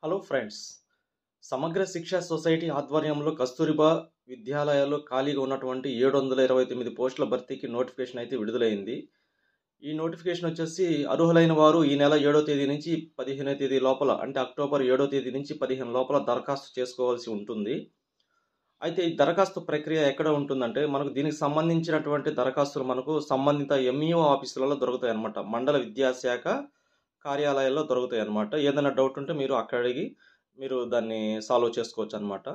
Hello friends, సమగ్ర శిక్షా society ఆధ్వర్యంలో కస్తూరిబా విద్యాలయాల్లో ఖాళీగా ఉన్నటువంటి 729 పోస్టుల భర్తీకి నోటిఫికేషన్ అయితే విడుదలైంది. ఈ నోటిఫికేషన్ వచ్చేసి అర్హులైన వారు ఈ నెల 7వ తేదీ నుంచి 15వ తేదీ లోపల, అంటే అక్టోబర్ 7వ తేదీ నుంచి 15 లోపల దరఖాస్తు చేసుకోవాల్సి ఉంటుంది. అయితే ఈ దరఖాస్తు ప్రక్రియ ఎక్కడ ఉంటుందంటే, మనకు దీనికి సంబంధించినటువంటి దరఖాస్తులు మనకు సంబంధిత ఎంఈఓ ఆఫీసులలో దొరుకుతాయి అన్నమాట. మండల విద్యాశాఖ కార్యాలయాల్లో దొరుకుతాయి అన్నమాట. ఏదైనా డౌట్ ఉంటే మీరు అక్కడ అడిగి మీరు దాన్ని సాల్వ్ చేసుకోవచ్చు అనమాట.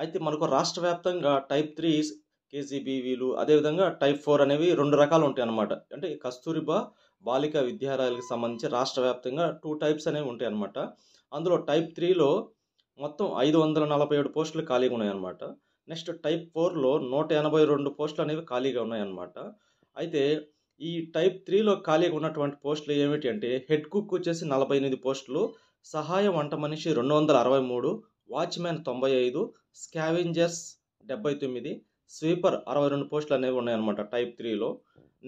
అయితే మనకు రాష్ట్ర వ్యాప్తంగా టైప్ 3 కేజీబీవీలు, అదేవిధంగా టైప్ 4 అనేవి 2 రకాలు ఉంటాయి అన్నమాట. అంటే కస్తూరిబా బాలికా విద్యాలయాలకు సంబంధించి రాష్ట్ర వ్యాప్తంగా 2 టైప్స్ అనేవి ఉంటాయి అన్నమాట. అందులో టైప్ 3లో మొత్తం 547 పోస్టులు ఖాళీగా ఉన్నాయన్నమాట. నెక్స్ట్ టైప్ 4లో 182 పోస్టులు అనేవి ఖాళీగా ఉన్నాయన్నమాట. అయితే ఈ టైప్ 3లో ఖాళీగా ఉన్నటువంటి పోస్టులు ఏమిటి అంటే, హెడ్ కుక్ వచ్చేసి 48 పోస్టులు, సహాయ వంట మనిషి 263, వాచ్మెన్ 95, స్కావెంజర్స్ 79, స్వీపర్ 62 పోస్టులు అనేవి ఉన్నాయన్నమాట టైప్ 3లో.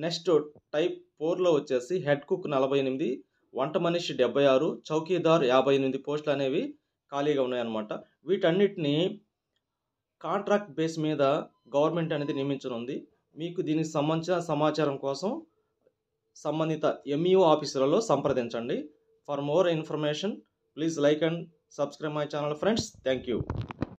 నెక్స్ట్ టైప్ 4లో వచ్చేసి హెడ్ కుక్ 48, వంట మనిషి 76, చౌకీదార్ 58 పోస్టులు అనేవి ఖాళీగా ఉన్నాయన్నమాట. వీటన్నిటిని కాంట్రాక్ట్ బేస్ మీద గవర్నమెంట్ అనేది నియమించనుంది. మీకు దీనికి సంబంధించిన సమాచారం కోసం సంబంధిత ఎంఈఓ ఆఫీసులలో సంప్రదించండి. For more information please like and subscribe my channel friends. Thank you.